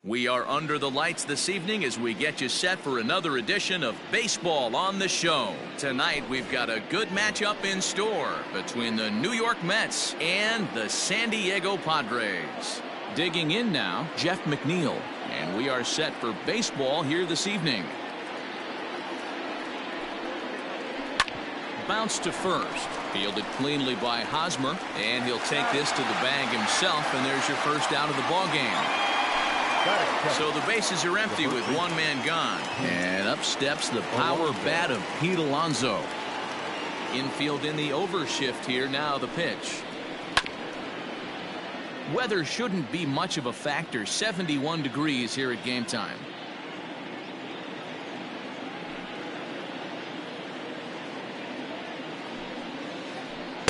We are under the lights this evening as we get you set for another edition of Baseball on the Show. Tonight we've got a good matchup in store between the New York Mets and the San Diego Padres. Digging in now, Jeff McNeil, and we are set for baseball here this evening. Bounce to first, fielded cleanly by Hosmer, and he'll take this to the bag himself, and there's your first out of the ball game. So the bases are empty with one man gone. And up steps the power bat of Pete Alonso. Infield in the overshift here. Now the pitch. Weather shouldn't be much of a factor. 71 degrees here at game time.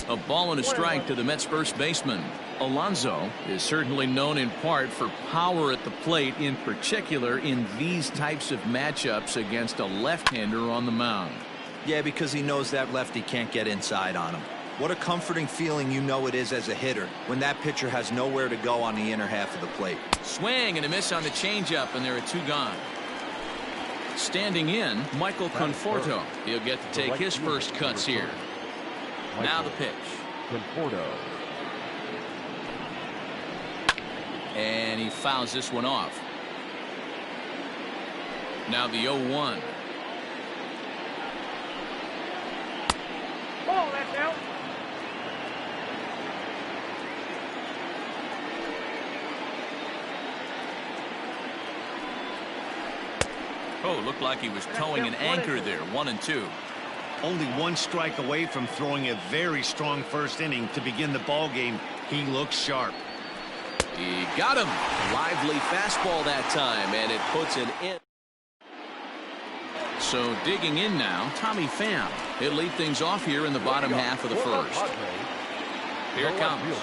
A ball and a strike to the Mets first baseman. Alonso is certainly known in part for power at the plate, in particular in these types of matchups against a left-hander on the mound. Yeah, because he knows that lefty can't get inside on him. What a comforting feeling you know it is as a hitter when that pitcher has nowhere to go on the inner half of the plate. Swing and a miss on the changeup, and there are two gone. Standing in, Michael Conforto. He'll get to take his first cuts here. Now the pitch. Conforto. And he fouls this one off. Now the 0-1. Ball, that's out. Oh, looked like he was towing an anchor there. 1-2. Only one strike away from throwing a very strong first inning to begin the ball game. He looks sharp. He got him. Lively fastball that time, and it puts it in. So digging in now, Tommy Pham. He'll lead things off here in the bottom half of the first. Here it comes.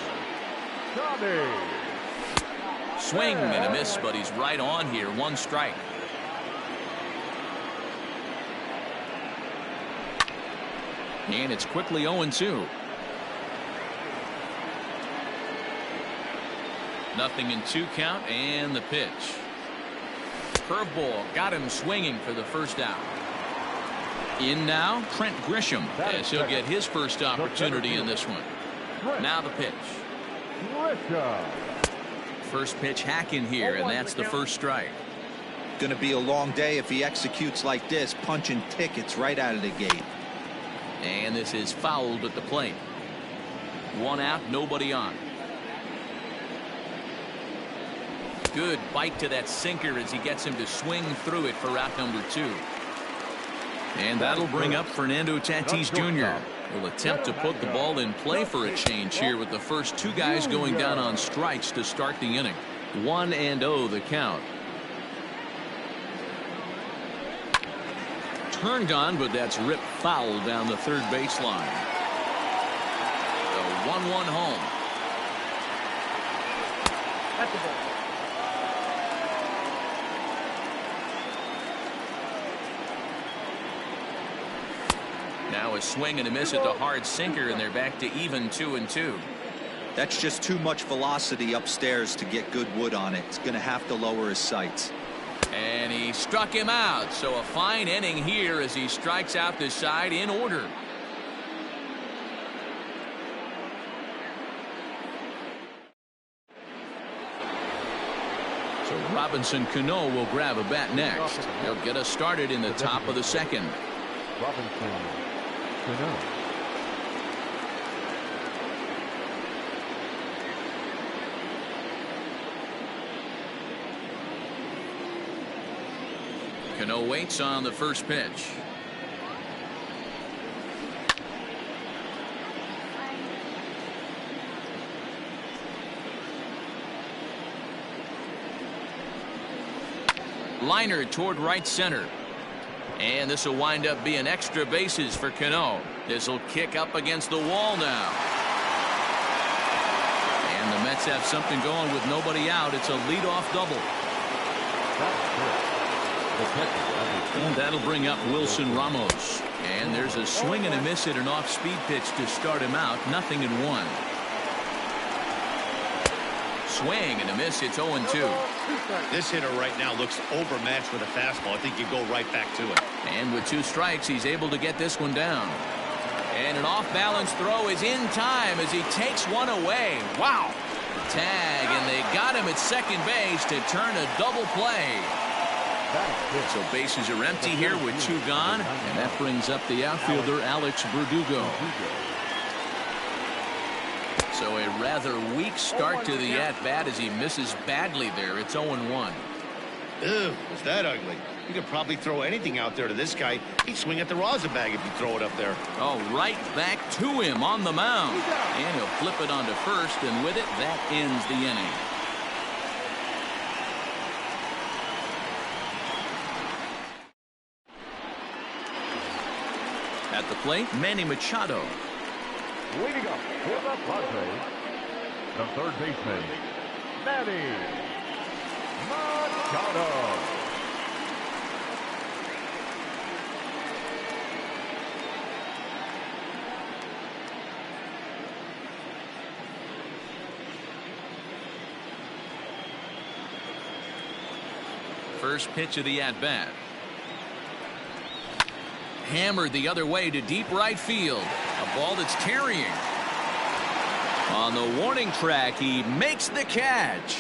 Swing and a miss, but he's right on here. One strike. And it's quickly 0-2. Nothing in two count, and the pitch. Curveball got him swinging for the first out. In now, Trent Grisham, as he'll get his first opportunity in this one. Now the pitch. First pitch hack in here, and that's the first strike. Going to be a long day if he executes like this, punching tickets right out of the gate. And this is fouled at the plate. One out, nobody on. Good bite to that sinker as he gets him to swing through it for out number 2. And that'll bring up Fernando Tatis Jr. He'll attempt to put the ball in play for a change here with the first two guys going down on strikes to start the inning. 1-0 the count. Turned on, but that's ripped foul down the third baseline. The 1-1 home. That's the ball. Now a swing and a miss at the hard sinker, and they're back to even 2-2. That's just too much velocity upstairs to get good wood on it. It's going to have to lower his sights. And he struck him out. So a fine inning here as he strikes out the side in order. So Robinson Cano will grab a bat next. He'll get us started in the top of the second. Robinson Cano. Cano waits on the first pitch. Liner toward right center. And this will wind up being extra bases for Cano. This will kick up against the wall now. And the Mets have something going with nobody out. It's a leadoff double. And that'll bring up Wilson Ramos. And there's a swing and a miss at an off-speed pitch to start him out. 0-1. swing and a miss. It's 0-2. This hitter right now looks overmatched with a fastball. I think you go right back to it. And with 2 strikes, he's able to get this one down. And an off-balance throw is in time as he takes one away. Wow. Tag, and they got him at second base to turn a double play. So bases are empty here with 2 gone, and that brings up the outfielder Alex Verdugo. So a rather weak start to the at-bat as he misses badly there. It's 0-1. Ew, was that ugly? You could probably throw anything out there to this guy. He'd swing at the rosin bag if you throw it up there. Oh, right back to him on the mound. And he'll flip it onto first, and with it, that ends the inning. At the plate, Manny Machado. Leading up for the Padres, the third baseman, Manny Machado. First pitch of the at-bat. Hammered the other way to deep right field. A ball that's carrying. On the warning track, he makes the catch.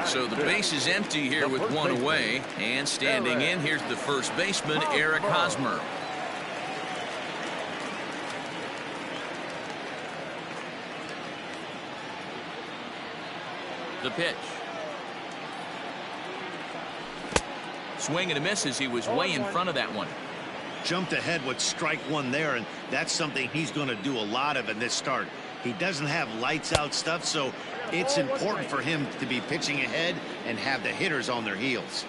So the base is empty here with 1 away. And standing in, here's the first baseman, Eric Hosmer. The pitch. Swing and a miss as he was way in front of that one. Jumped ahead with strike 1 there, and that's something he's going to do a lot of in this start. He doesn't have lights out stuff, so it's important for him to be pitching ahead and have the hitters on their heels.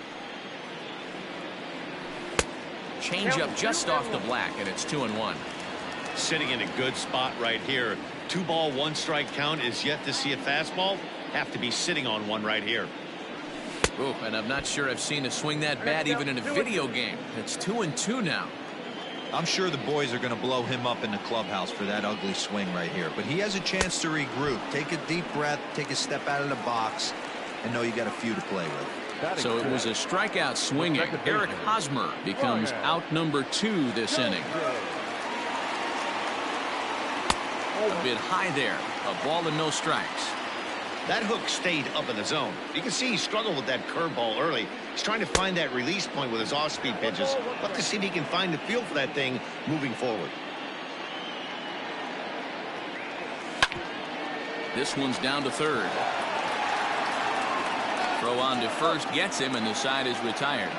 Change up just off the black, and it's 2-1. Sitting in a good spot right here. 2 ball, 1 strike count is yet to see a fastball. Have to be sitting on one right here. Ooh, and I'm not sure I've seen a swing that bad even in a video game. It's 2-2 now. I'm sure the boys are going to blow him up in the clubhouse for that ugly swing right here. But he has a chance to regroup. Take a deep breath, take a step out of the box, and know you got a few to play with. So it was a strikeout swinging. Eric Hosmer becomes out number 2 this inning. A bit high there. A ball and no strikes. That hook stayed up in the zone. You can see he struggled with that curveball early. He's trying to find that release point with his off-speed pitches. But to see if he can find the feel for that thing moving forward. This one's down to third. Throw on to first gets him, and the side is retired.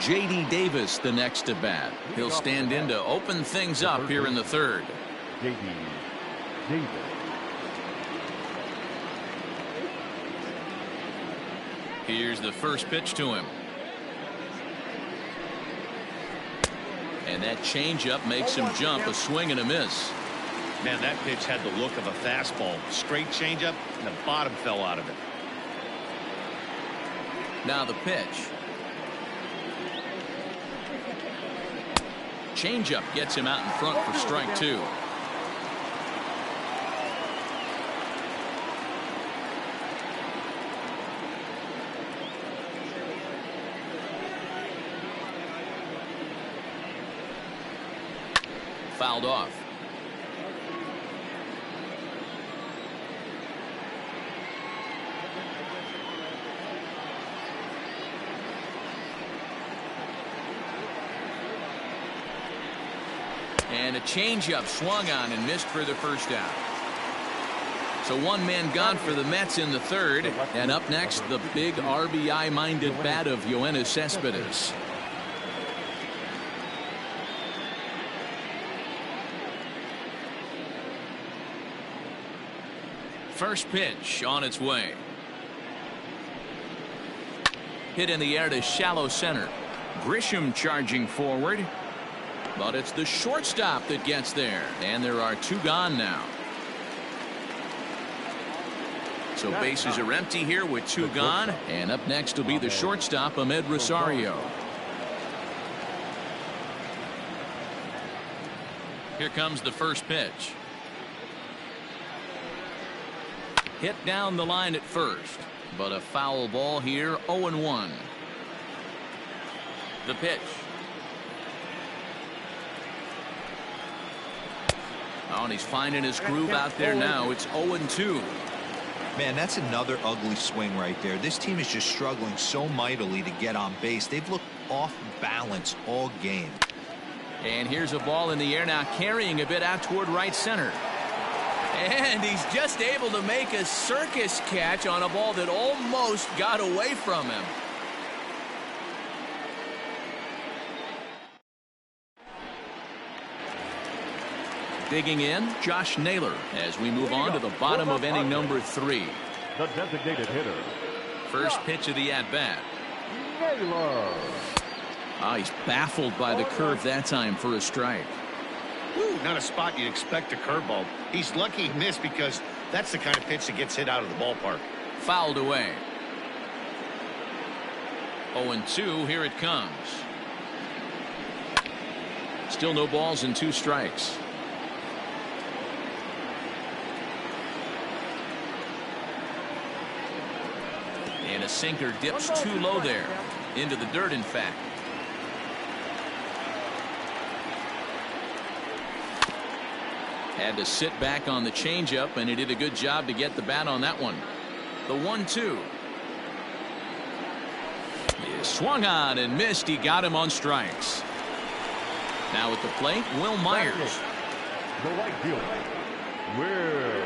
J.D. Davis the next to bat. He'll stand in to open things up here in the third. J.D. Davis. Here's the first pitch to him. And that changeup makes him jump. A swing and a miss. Man, that pitch had the look of a fastball. Straight changeup, and the bottom fell out of it. Now the pitch. Changeup gets him out in front for strike 2. Fouled off. And a changeup swung on and missed for the first out. So 1 man gone for the Mets in the third. And up next, the big RBI-minded bat of Yoenis Cespedes. First pitch on its way. Hit in the air to shallow center. Grisham charging forward. But it's the shortstop that gets there. And there are 2 gone now. So bases are empty here with 2 gone. And up next will be the shortstop, Ahmed Rosario. Here comes the first pitch. Hit down the line at first, but a foul ball here. 0-1. The pitch. Oh, and he's finding his groove out there now. It's 0-2. Man, that's another ugly swing right there. This team is just struggling so mightily to get on base. They've looked off balance all game. And here's a ball in the air now, carrying a bit out toward right center. And he's just able to make a circus catch on a ball that almost got away from him. Digging in, Josh Naylor, as we move on to the bottom of inning number 3. The designated hitter. First pitch of the at-bat. Naylor. Oh, he's baffled by the curve that time for a strike. Woo, not a spot you'd expect a curveball. He's lucky he missed because that's the kind of pitch that gets hit out of the ballpark. Fouled away. 0-2, here it comes. Still no balls and 2 strikes. And a sinker dips too low there. Into the dirt, in fact. Had to sit back on the changeup, and he did a good job to get the bat on that one. The 1-2. He swung on and missed. He got him on strikes. Now at the plate, Will Myers. The right fielder, Will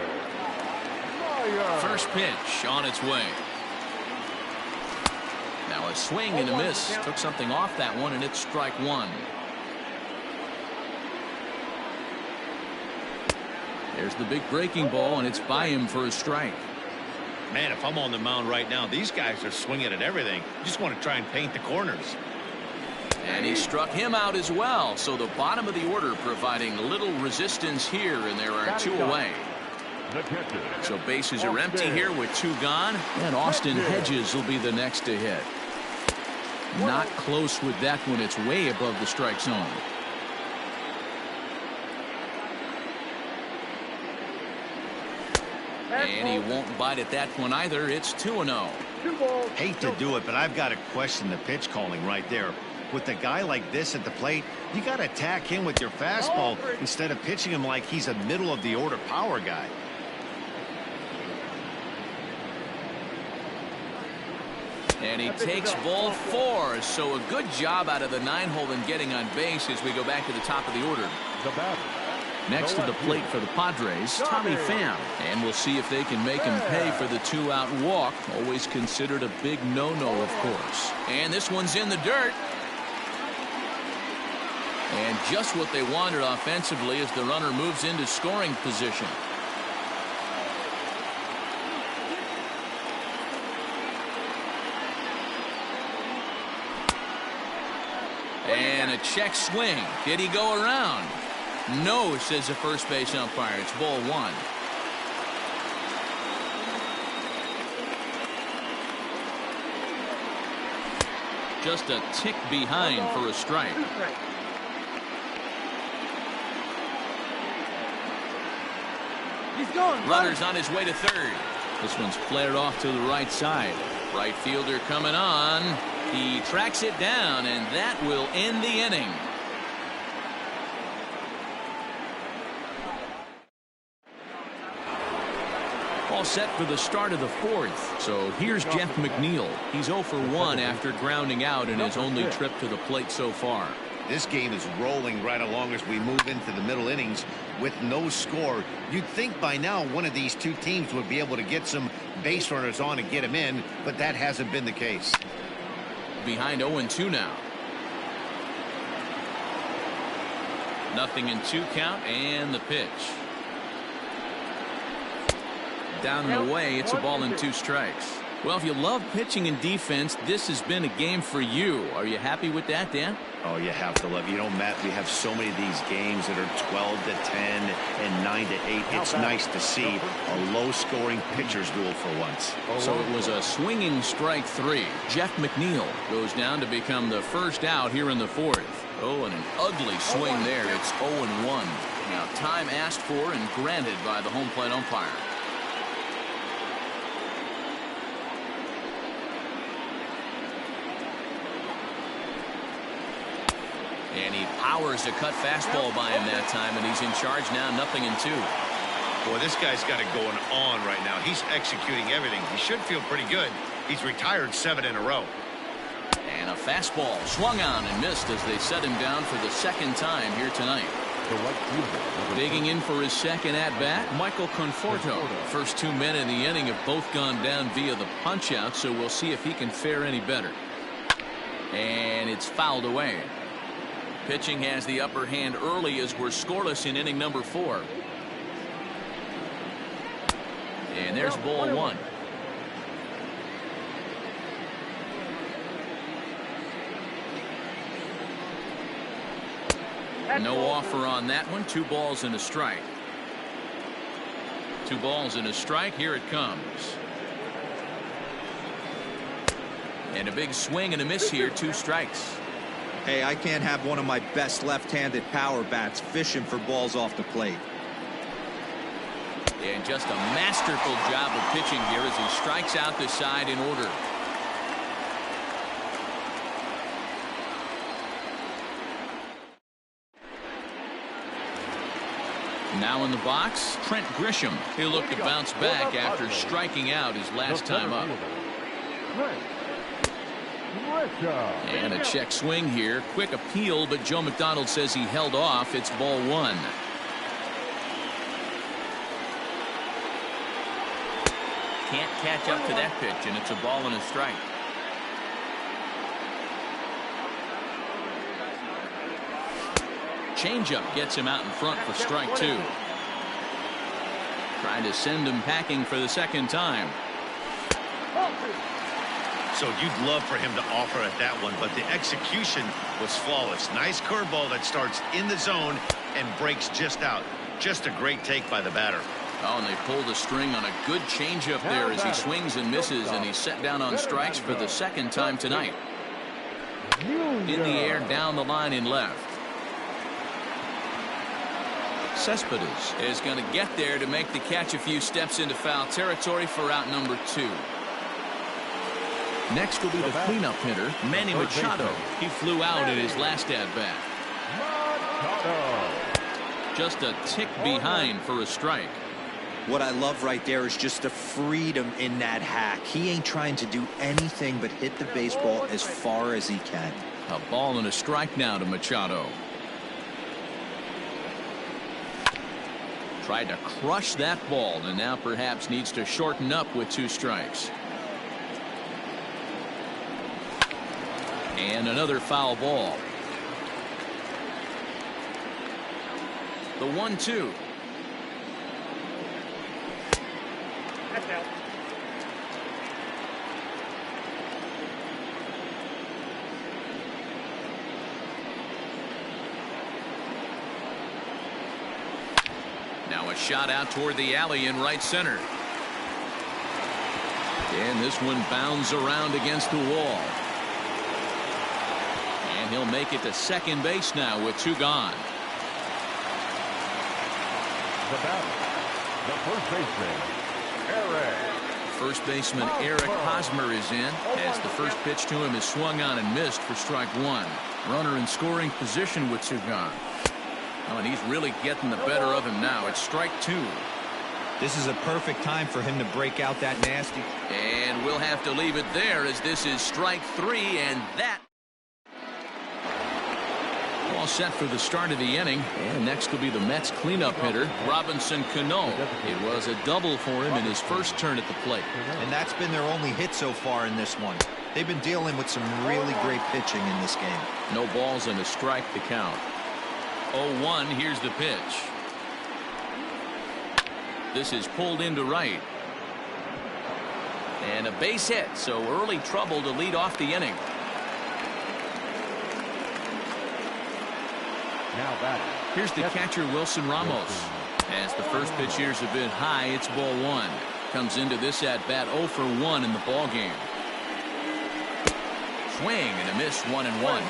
Myers. First pitch on its way. Now a swing and a miss. Took something off that one, and it's strike 1. There's the big breaking ball, and it's by him for a strike. Man, if I'm on the mound right now, these guys are swinging at everything. Just want to try and paint the corners. And he struck him out as well. So the bottom of the order providing little resistance here, and there are 2 away. So bases are empty here with 2 gone. And Austin Hedges will be the next to hit. Not close with that one. It's way above the strike zone. And he won't bite at that one either. It's 2-0. Hate to do it, but I've got to question the pitch calling right there. With a guy like this at the plate, you got to attack him with your fastball instead of pitching him like he's a middle of the order power guy. And he takes ball 4. So a good job out of the 9-hole in getting on base as we go back to the top of the order. Next to the plate for the Padres, Tommy Pham. And we'll see if they can make him pay for the 2-out walk. Always considered a big no-no, of course. And this one's in the dirt. And just what they wanted offensively as the runner moves into scoring position. And a check swing. Did he go around? No, says the first base umpire. It's ball 1. Just a tick behind for a strike. He's going. Runner's on his way to third. This one's flared off to the right side. Right fielder coming on. He tracks it down, and that will end the inning. All set for the start of the 4th. So here's Jeff McNeil. He's 0 for 1 after grounding out in his only trip to the plate so far. This game is rolling right along as we move into the middle innings with no score. You'd think by now one of these 2 teams would be able to get some base runners on and get them in, but that hasn't been the case. Behind 0-2 now. Nothing in 2 count, and the pitch. Down and away. It's a ball and 2 strikes. Well, if you love pitching and defense, this has been a game for you. Are you happy with that, Dan? Oh, you have to love. You know, Matt, we have so many of these games that are 12-10 and 9-8. It's nice to see a low-scoring pitcher's duel for once. So it was a swinging strike 3. Jeff McNeil goes down to become the first out here in the 4th. Oh, and an ugly swing there. It's 0-1. Now, time asked for and granted by the home plate umpire. And he powers a cut fastball by him that time, and he's in charge now, 0-2. Boy, this guy's got it going on right now. He's executing everything. He should feel pretty good. He's retired 7 in a row. And a fastball swung on and missed as they set him down for the second time here tonight. Digging in for his second at-bat, Michael Conforto. First 2 men in the inning have both gone down via the punch-out, so we'll see if he can fare any better. And it's fouled away. Pitching has the upper hand early as we're scoreless in inning number 4. And there's ball 1. No offer on that one. 2 balls and a strike. 2 balls and a strike. Here it comes. And a big swing and a miss here. 2 strikes. Hey, I can't have one of my best left-handed power bats fishing for balls off the plate. And just a masterful job of pitching here as he strikes out the side in order. Now in the box, Trent Grisham. He'll look to bounce back after striking out his last time up. And a check swing here. Quick appeal, but Joe McDonald says he held off. It's ball 1. Can't catch up to that pitch, and it's a ball and a strike. Changeup gets him out in front for strike 2. Trying to send him packing for the second time. So you'd love for him to offer at that one, but the execution was flawless. Nice curveball that starts in the zone and breaks just out. Just a great take by the batter. Oh, and they pulled the string on a good changeup there as he swings and misses, and he's set down on strikes for the second time tonight. In the air, down the line in left. Cespedes is going to get there to make the catch a few steps into foul territory for out number 2. Next will be the cleanup hitter, Manny Machado. He flew out in his last at-bat. Just a tick behind for a strike. What I love right there is just the freedom in that hack. He ain't trying to do anything but hit the baseball as far as he can. A ball and a strike now to Machado. Tried to crush that ball and now perhaps needs to shorten up with 2 strikes. And another foul ball. The 1-2. That's out. Now a shot out toward the alley in right center. And this one bounds around against the wall. And he'll make it to second base now with 2 gone. The batter, the first baseman, Eric. First baseman Eric Hosmer is in as the first pitch to him is swung on and missed for strike 1. Runner in scoring position with 2 gone. Oh, and he's really getting the better of him now. It's strike 2. This is a perfect time for him to break out that nasty. And we'll have to leave it there as this is strike 3, and that all set for the start of the inning. And next will be the Mets cleanup hitter, Robinson Cano. It was a double for him in his first turn at the plate. And that's been their only hit so far in this one. They've been dealing with some really great pitching in this game. No balls and a strike to count. 0-1. Here's the pitch. This is pulled into right. And a base hit, so early trouble to lead off the inning. Now batting. Here's the catcher, Wilson Ramos. As the first pitch here's a bit high, it's ball one. Comes into this at bat 0 for 1 in the ball game. Swing and a miss, 1-1.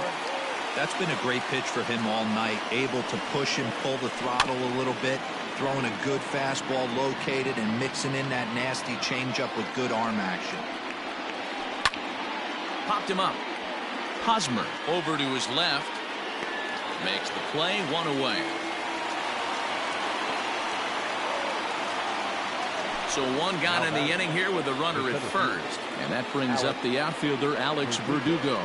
That's been a great pitch for him all night. Able to push and pull the throttle a little bit. Throwing a good fastball located and mixing in that nasty changeup with good arm action. Popped him up. Hosmer over to his left. Makes the play, 1 away. So 1 gone in the inning here with a runner at first. And that brings up the outfielder, Alex Verdugo.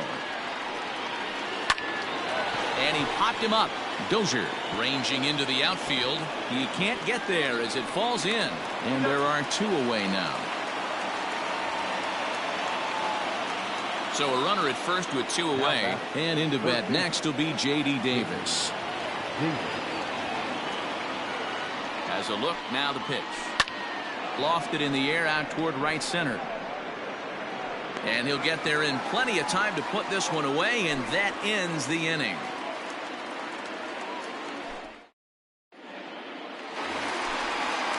And he popped him up. Dozier ranging into the outfield. He can't get there as it falls in. And there are 2 away now. So a runner at first with 2 away. And into bat next will be J.D. Davis. Has a look, now the pitch. Lofted in the air out toward right center. And he'll get there in plenty of time to put this one away, and that ends the inning.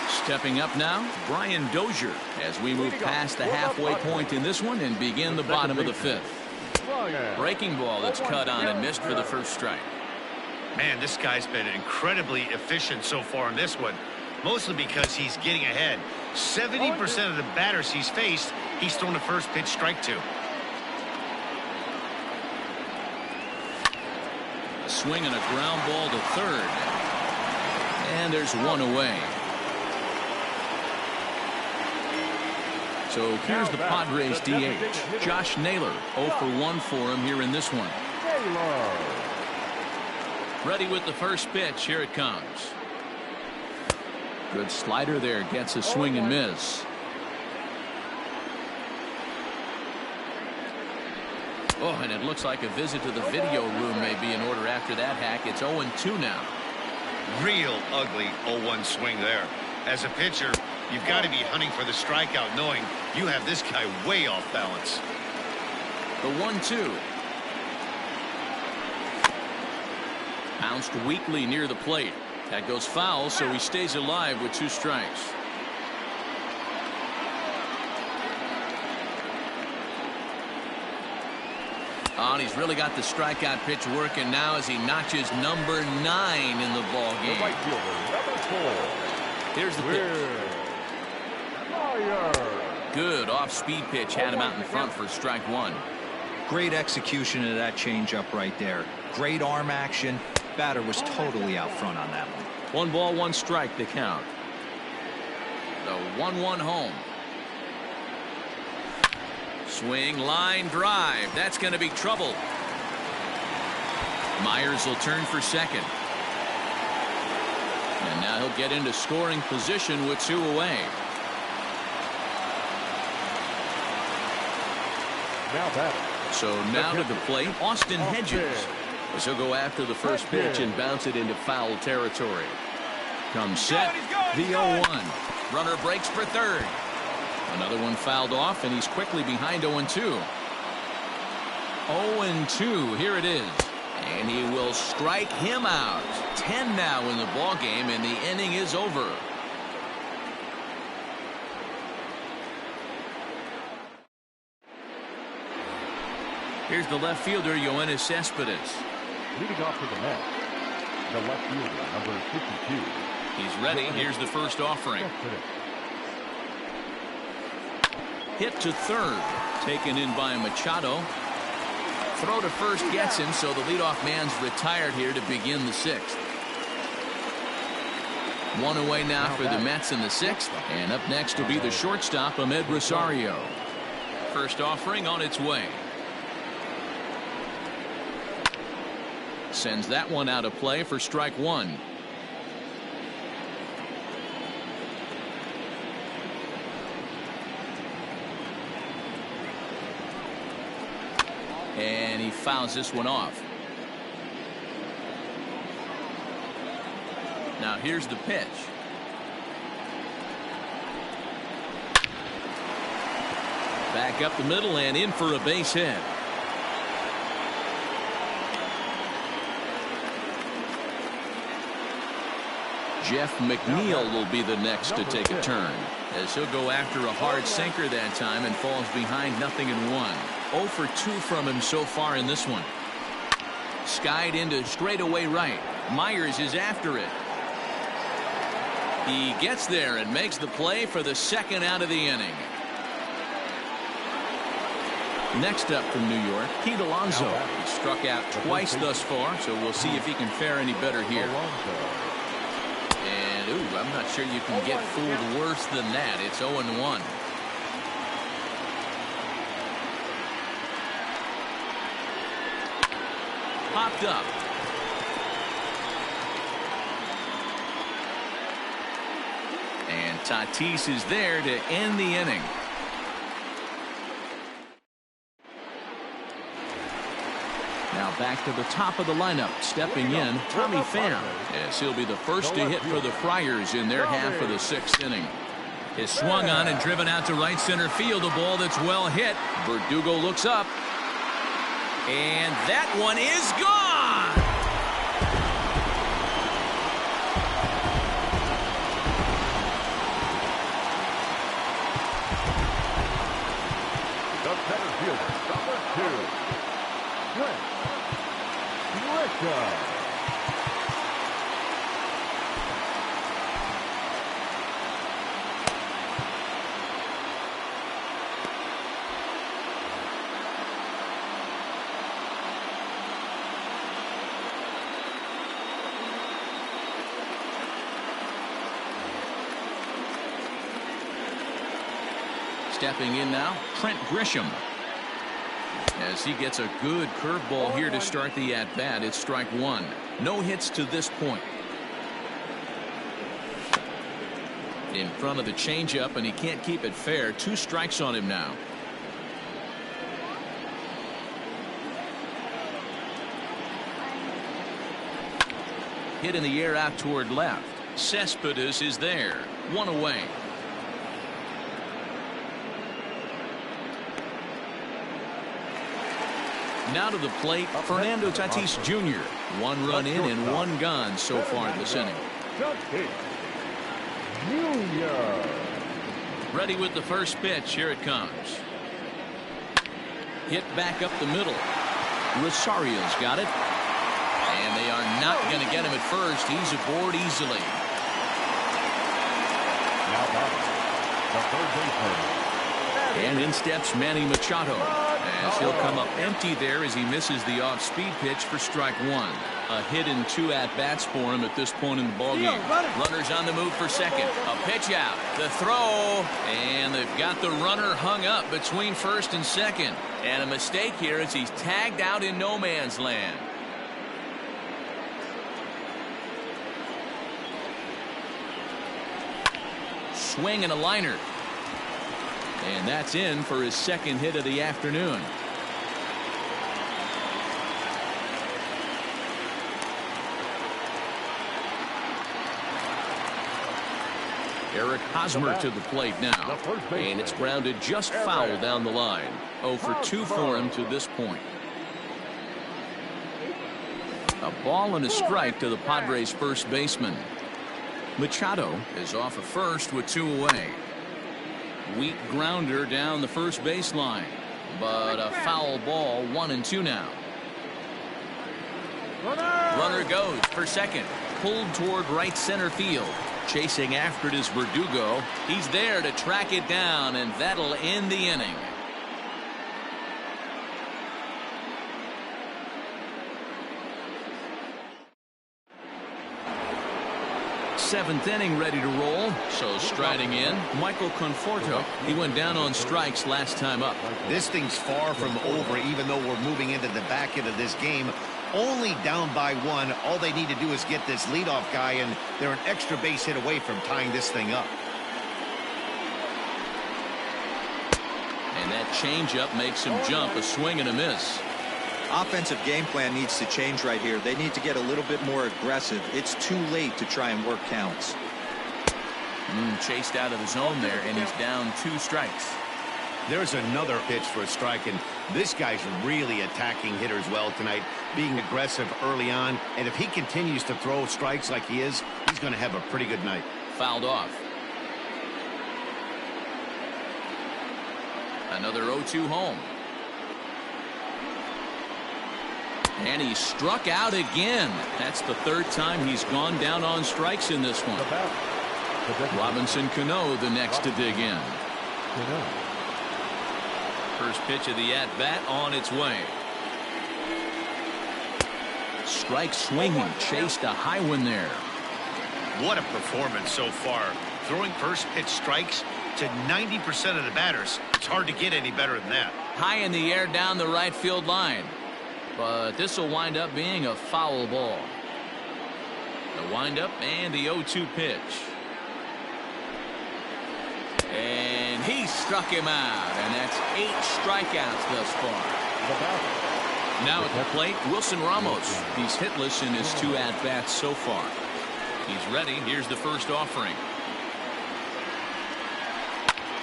Stepping up now, Brian Dozier, as we move past the halfway point in this one and begin the bottom of the 5th. Breaking ball that's cut on and missed for the first strike. Man, this guy's been incredibly efficient so far in this one, mostly because he's getting ahead. 70% of the batters he's faced, he's thrown a first pitch strike to. A swing and a ground ball to third. And there's 1 away. So here's the Padres DH, Josh Naylor. 0 for 1 for him here in this one. Ready with the first pitch. Here it comes. Good slider there. Gets a swing and miss. Oh, and it looks like a visit to the video room may be in order after that hack. It's 0-2 now. Real ugly 0-1 swing there. As a pitcher, you've got to be hunting for the strikeout, knowing you have this guy way off balance. The 1-2. Bounced weakly near the plate. That goes foul, so he stays alive with 2 strikes. Oh, and he's really got the strikeout pitch working now as he notches number 9 in the ball game. Here's the pitch. Good off-speed pitch, had him out in front for strike 1. Great execution of that changeup right there. Great arm action. Batter was totally out front on that one. 1 ball, 1 strike to count. The 1-1 home. Swing, line drive. That's going to be trouble. Myers will turn for second. And now he'll get into scoring position with 2 away. So now to the plate, Austin Hedges. As he'll go after the first pitch and bounce it into foul territory. Comes set, the 0-1. Runner breaks for third. Another one fouled off, and he's quickly behind 0-2. 0-2, here it is. And he will strike him out. 10 now in the ball game, and the inning is over. Here's the left fielder, Yoenis Cespedes. Leading off to the net, the left fielder, number 52. He's ready. Here's the first offering. Hit to third. Taken in by Machado. Throw to first gets him, so the leadoff man's retired here to begin the 6th. 1 away now for the Mets in the 6th. And up next will be the shortstop, Ahmed Rosario. First offering on its way. Sends that one out of play for strike 1. And he fouls this one off. Now here's the pitch. Back up the middle and in for a base hit. Jeff McNeil will be the next to take a turn, as he'll go after a hard sinker that time and falls behind 0-1. 0 for 2 from him so far in this one. Skied into straightaway right. Myers is after it. He gets there and makes the play for the second out of the inning. Next up from New York, Pete Alonso. He struck out twice thus far, so we'll see if he can fare any better here. And, ooh, I'm not sure you can get fooled worse than that. It's 0-1. Popped up. And Tatis is there to end the inning. Now back to the top of the lineup. Stepping in, Tommy Pham, as he'll be the first to hit for the Friars in their half of the 6th inning. Is swung on and driven out to right center field. A ball that's well hit. Verdugo looks up. And that one is gone. The center fielder, number 2, Trent Grisham. Stepping in now, Trent Grisham. As he gets a good curveball here to start the at-bat. It's strike 1. No hits to this point. In front of the changeup, and he can't keep it fair. 2 strikes on him now. Hit in the air out toward left. Cespedes is there. 1 away. Now to the plate, Fernando Tatis Jr. 1 run in and 1 gone so far this inning. Ready with the first pitch. Here it comes. Hit back up the middle. Rosario's got it. And they are not going to get him at first. He's aboard easily. Now batting, the third baseman. And in steps Manny Machado, as he'll come up empty there as he misses the off-speed pitch for strike 1. A hit in 2 at-bats for him at this point in the ballgame. Runners on the move for second. A pitch out. The throw. And they've got the runner hung up between first and second. And a mistake here as he's tagged out in no man's land. Swing and a liner. And that's in for his second hit of the afternoon. Eric Hosmer to the plate now. And it's grounded just foul down the line. 0 for 2 for him to this point. A ball and a strike to the Padres' first baseman. Machado is off of first with 2 away. Weak grounder down the first baseline, but a foul ball. 1 and 2 now. Runner goes for second, pulled toward right center field. Chasing after it is Verdugo. He's there to track it down, and that'll end the inning. Seventh inning ready to roll. So striding in, Michael Conforto. He went down on strikes last time up. This thing's far from over, even though we're moving into the back end of this game. Only down by 1. All they need to do is get this leadoff guy, and they're an extra base hit away from tying this thing up. And that changeup makes him jump. A swing and a miss. Offensive game plan needs to change right here. They need to get a little bit more aggressive. It's too late to try and work counts. Chased out of the zone there, and he's down 2 strikes. There's another pitch for a strike, and this guy's really attacking hitters well tonight, being aggressive early on. And if he continues to throw strikes like he is, he's going to have a pretty good night. Fouled off. Another 0-2 home. And he struck out again. That's the third time he's gone down on strikes in this one. Robinson Cano the next to dig in. First pitch of the at-bat on its way. Strike swinging, chased a high one there. What a performance so far. Throwing first pitch strikes to 90% of the batters. It's hard to get any better than that. High in the air down the right field line. But this will wind up being a foul ball. The windup and the 0-2 pitch. And he struck him out, and that's 8 strikeouts thus far. Now at the plate, Wilson Ramos. He's hitless in his 2 at-bats so far. He's ready. Here's the first offering.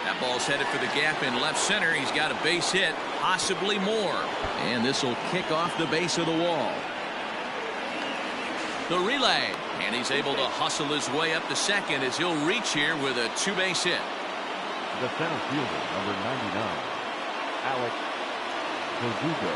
That ball's headed for the gap in left center. He's got a base hit, possibly more. And this will kick off the base of the wall. The relay, and he's able to hustle his way up to second as he'll reach here with a 2-base hit. The center fielder, number 99, Alex Verdugo.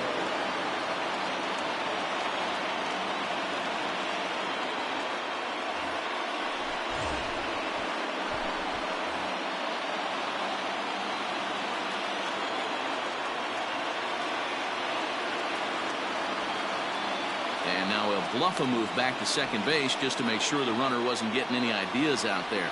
And now he'll bluff a move back to second base just to make sure the runner wasn't getting any ideas out there.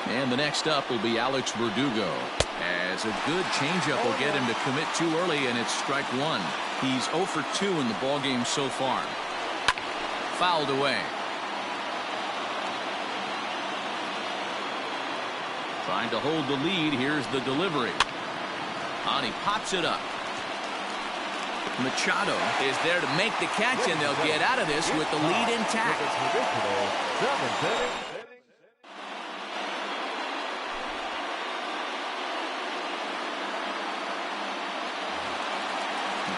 And the next up will be Alex Verdugo. As a good changeup will get him to commit too early, and it's strike 1. He's 0 for 2 in the ballgame so far. Fouled away. Trying to hold the lead. Here's the delivery. And he pops it up. Machado is there to make the catch, and they'll get out of this with the lead intact.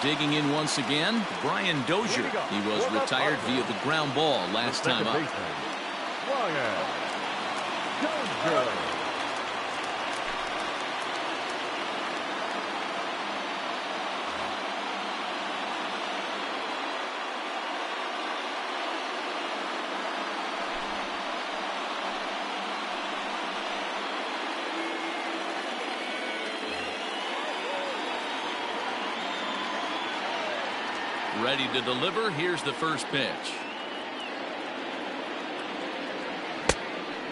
Digging in once again, Brian Dozier. He was retired via the ground ball last time up. Ready to deliver. Here's the first pitch.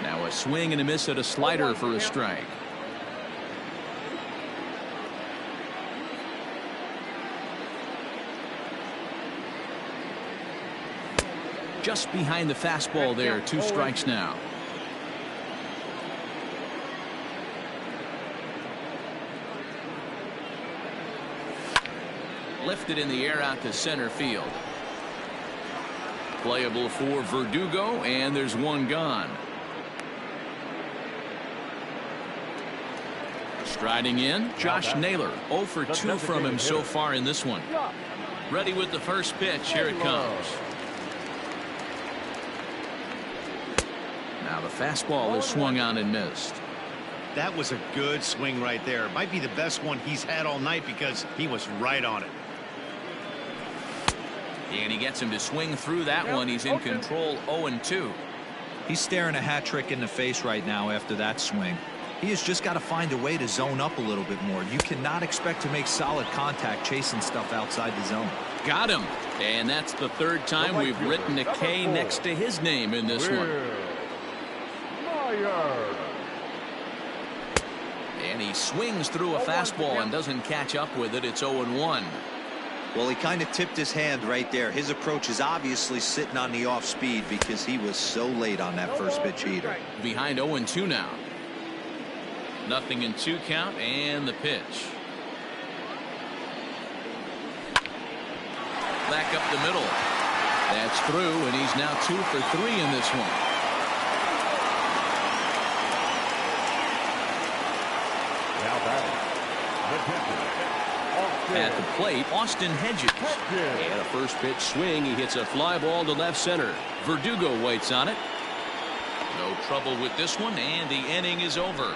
Now a swing and a miss at a slider for a strike. Just behind the fastball there. 2 strikes now. Lifted in the air out to center field. Playable for Verdugo, and there's 1 gone. Striding in, Josh Naylor. 0 for 2 from him so far in this one. Ready with the first pitch. Here it comes. Now the fastball is swung on and missed. That was a good swing right there. Might be the best one he's had all night because he was right on it. And he gets him to swing through that one. He's in control. 0-2. He's staring a hat trick in the face right now after that swing. He has just got to find a way to zone up a little bit more. You cannot expect to make solid contact chasing stuff outside the zone. Got him. And that's the 3rd time we've written a K next to his name in this one. And he swings through a fastball and doesn't catch up with it. It's 0-1. Well, he kind of tipped his hand right there. His approach is obviously sitting on the off speed because he was so late on that first pitch heater. Behind 0-2 now. 0-2 count, and the pitch. Back up the middle. That's through, and he's now 2 for 3 in this one. At the plate, Austin Hedges. And a first pitch swing. He hits a fly ball to left center. Verdugo waits on it. No trouble with this one, and the inning is over.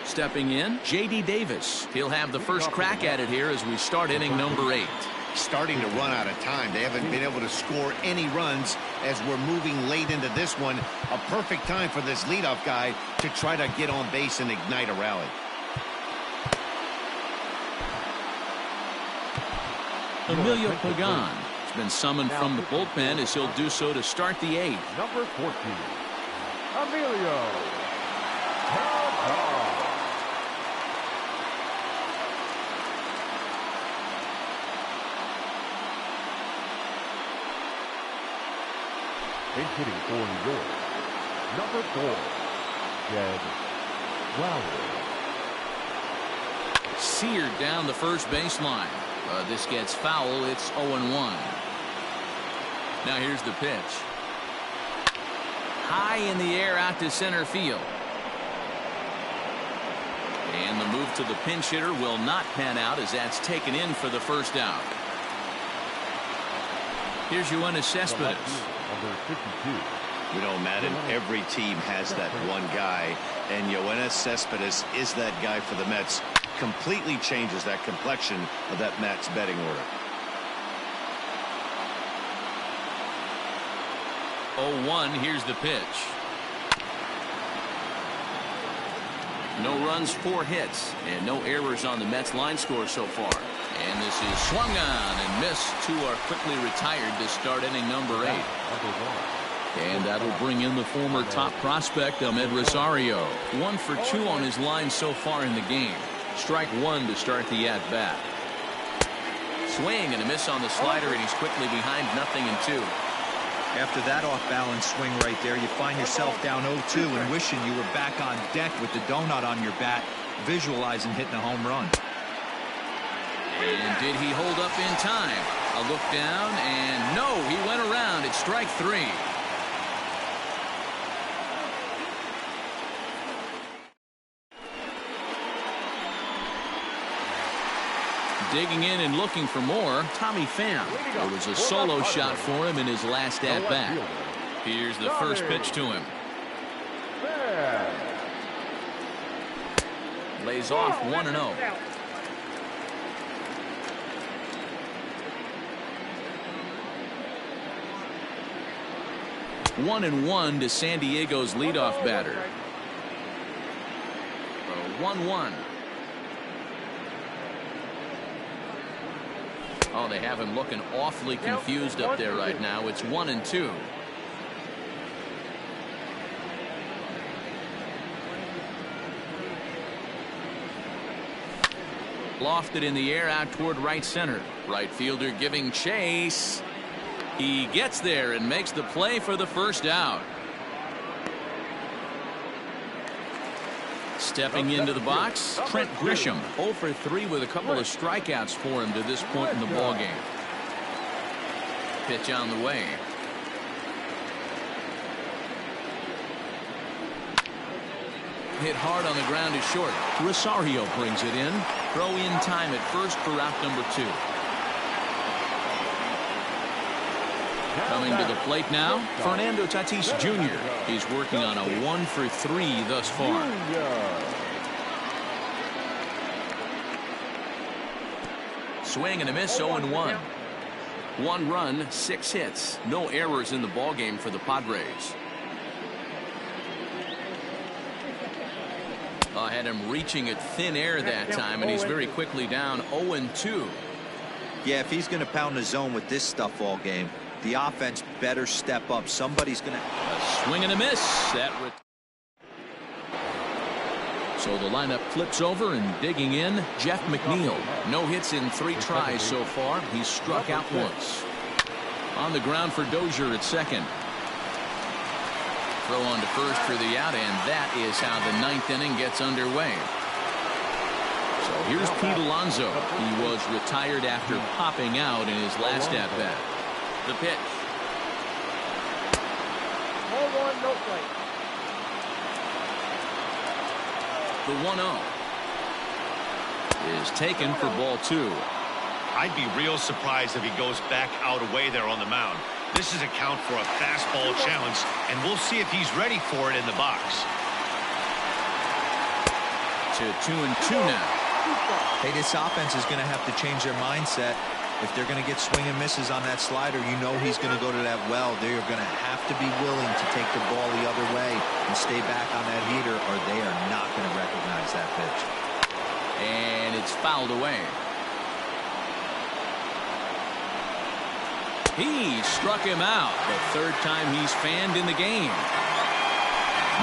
Stepping in, J.D. Davis. He'll have the first crack at it here as we start inning number 8. Starting to run out of time. They haven't been able to score any runs as we're moving late into this one. A perfect time for this leadoff guy to try to get on base and ignite a rally. Emilio Pagan has been summoned from the bullpen as he'll do so to start the 8th. Number 14, Emilio Pagan. Hitting for New York, number 4, Jed Lowry. Seared down the first baseline. This gets foul. It's 0-1. Now here's the pitch. High in the air out to center field. And the move to the pinch hitter will not pan out as that's taken in for the first out. Here's Yoenis Cespedes. Number 52. You know, Madden, every team has that one guy, and Yoenis Cespedes is that guy for the Mets. Completely changes that complexion of that Mets betting order. 0-1. Here's the pitch. No runs, 4 hits, and no errors on the Mets line score so far. And this is swung on and missed. 2 are quickly retired to start inning number 8. And that'll bring in the former top prospect, Ahmed Rosario. 1 for 2 on his line so far in the game. Strike 1 to start the at-bat. Swing and a miss on the slider, and he's quickly behind 0-2. After that off-balance swing right there, you find yourself down 0-2 and wishing you were back on deck with the donut on your bat, visualizing hitting a home run. And did he hold up in time? A look down, and no, he went around. It's strike 3. Digging in and looking for more, Tommy Pham. There was a solo shot for him in his last at-bat. Here's the first pitch to him. Lays off 1-0. 1-1 to San Diego's leadoff batter. 1-1. Oh, they have him looking awfully confused up there right now. It's 1-2. Lofted in the air out toward right center. Right fielder giving chase. He gets there and makes the play for the first out. Stepping into the box, Trent Grisham, 0 for 3 with a couple of strikeouts for him to this point in the ballgame. Pitch on the way. Hit hard on the ground is short. Rosario brings it in. Throw in time at first for out number 2. Coming to the plate now, Fernando Tatis Jr. He's working on a 1 for 3 thus far. Swing and a miss, 0-1. 1 run, 6 hits. No errors in the ballgame for the Padres. Had him reaching at thin air that time, and he's very quickly down 0-2. Yeah, if he's going to pound the zone with this stuff all game, the offense better step up. Somebody's going to... A swing and a miss. So the lineup flips over, and digging in, Jeff McNeil. No hits in 3 tries so far. He's struck out once. On the ground for Dozier at second. Throw on to first for the out, and that is how the 9th inning gets underway. So here's Pete Alonso. He was retired after popping out in his last at-bat. The pitch. Ball one, no strike. The 1-0 is taken for ball 2. I'd be real surprised if he goes back out away there on the mound. This is a count for a fastball challenge, and we'll see if he's ready for it in the box. To 2-2 now. Hey, this offense is going to have to change their mindset. If they're going to get swing and misses on that slider, you know he's going to go to that well. They're going to have to be willing to take the ball the other way and stay back on that heater, or they are not going to recognize that pitch. And it's fouled away. He struck him out. The third time he's fanned in the game.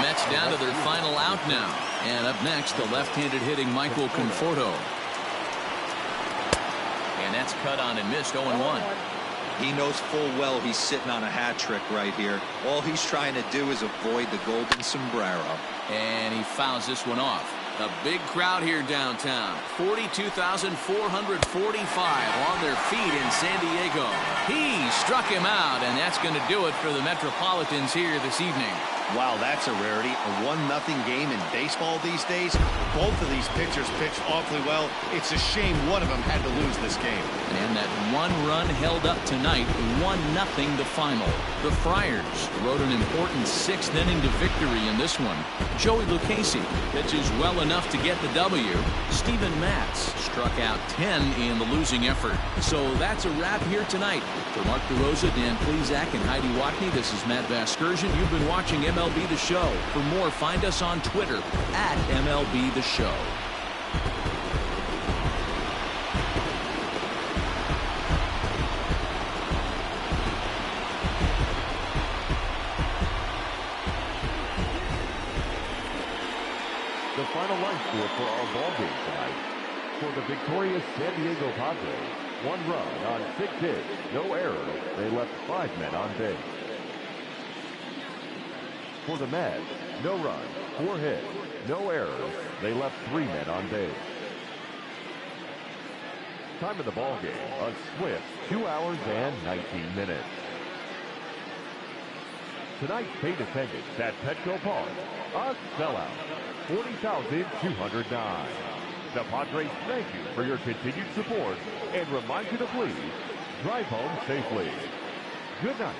Mets down to their final out now. And up next, the left-handed hitting Michael Conforto. And that's cut on and missed. 0-1. He knows full well he's sitting on a hat trick right here. All he's trying to do is avoid the golden sombrero. And he fouls this one off. A big crowd here downtown. 42,445 on their feet in San Diego. He struck him out, and that's going to do it for the Metropolitans here this evening. Wow, that's a rarity. A 1-0 game in baseball these days. Both of these pitchers pitched awfully well. It's a shame one of them had to lose this game. And that one run held up tonight. 1-0 the final. The Friars rode an important 6th inning to victory in this one. Joey Lucchesi pitches well enough to get the W. Steven Matz struck out 10 in the losing effort. So that's a wrap here tonight. For Mark DeRosa, Dan Plesac, and Heidi Watney, this is Matt Vasgersian. You've been watching MLB The Show. For more, find us on Twitter at MLB The Show. The final line score for our ball game tonight. For the victorious San Diego Padres, 1 run on 6 hits, no errors. They left 5 men on base. For the Mets, no run, 4 hits, no errors. They left 3 men on base. Time of the ball game, a swift 2 hours and 19 minutes. Tonight's paid attendance at Petco Park, a sellout, 40,209. The Padres thank you for your continued support and remind you to please drive home safely. Good night.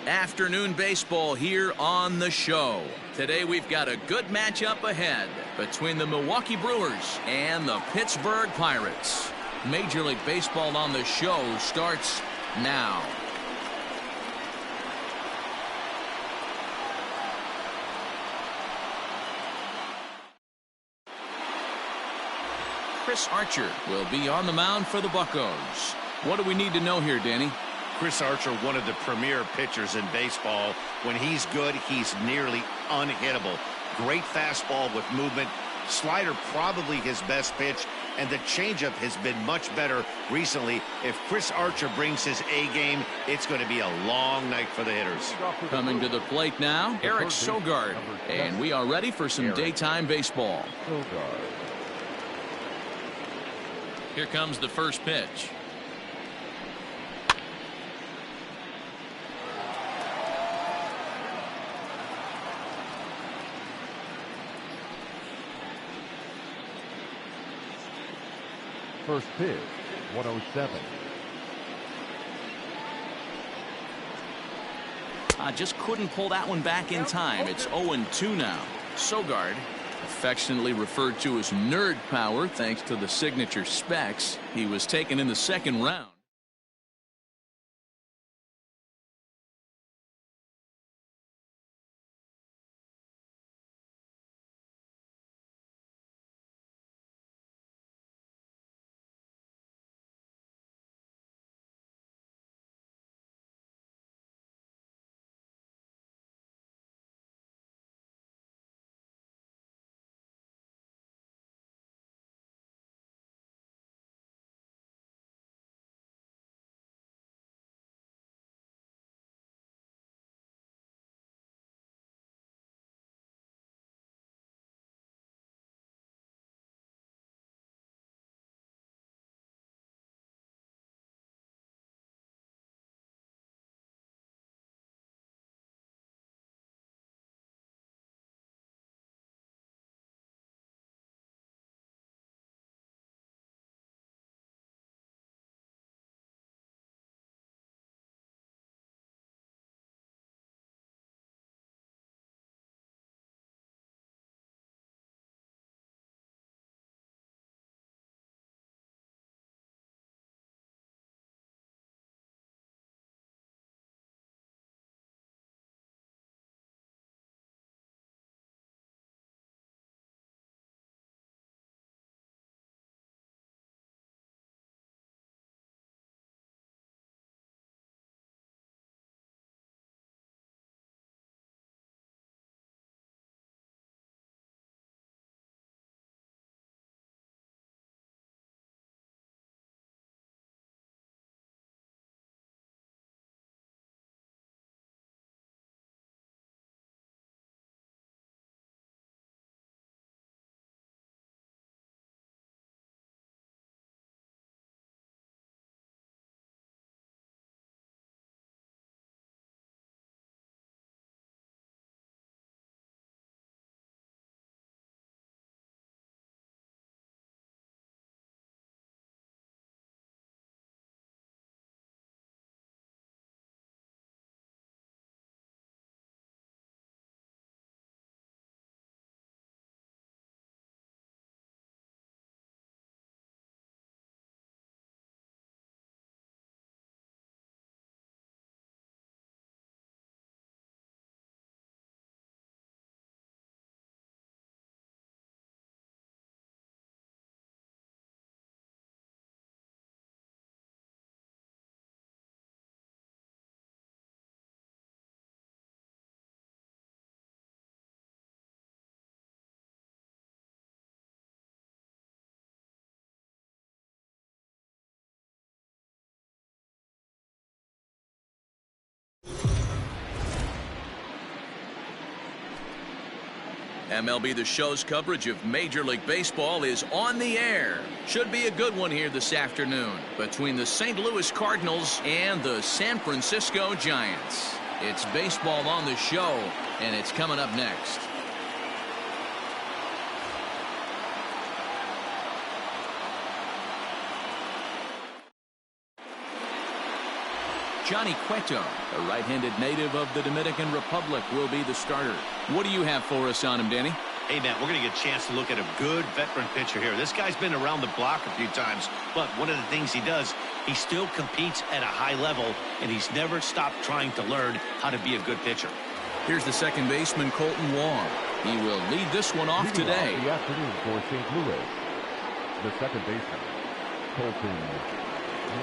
Afternoon baseball here on the show. Today we've got a good matchup ahead between the Milwaukee Brewers and the Pittsburgh Pirates. Major League Baseball on the show starts now. Chris Archer will be on the mound for the Buccos. What do we need to know here, Danny? Chris Archer, one of the premier pitchers in baseball. When he's good, he's nearly unhittable. Great fastball with movement. Slider probably his best pitch, and the changeup has been much better recently. If Chris Archer brings his A game, it's going to be a long night for the hitters. Coming to the plate now, Eric Sogard, and we are ready for some daytime baseball. Here comes the first pitch. First pitch, 107. Just couldn't pull that one back in time. It's 0-2 now. Sogard, affectionately referred to as nerd power thanks to the signature specs. He was taken in the second round. MLB The Show's coverage of Major League Baseball is on the air. Should be a good one here this afternoon between the St. Louis Cardinals and the San Francisco Giants. It's baseball on the show, and it's coming up next. Johnny Cueto, a right-handed native of the Dominican Republic, will be the starter. What do you have for us on him, Danny? Hey, Matt, we're going to get a chance to look at a good veteran pitcher here. This guy's been around the block a few times, but one of the things he does, he still competes at a high level, and he's never stopped trying to learn how to be a good pitcher. Here's the second baseman, Colton Wong. He will lead this one off today. The afternoon for St. Louis, the second baseman, Colton